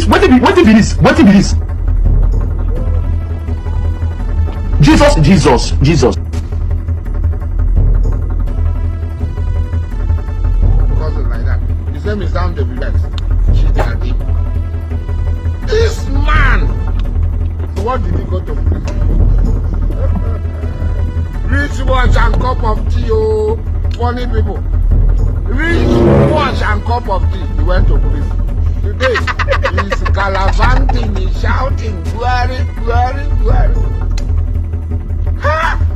What be this? What be this? Jesus. Cousin like that. His name is Sam Davilex. Daddy. This man. So what did he go to prison? Rich wash and cup of tea, oh, funny people. Rich wash and cup of tea. He went to prison. Today, he's gallivanting, he's shouting, glory. Ha!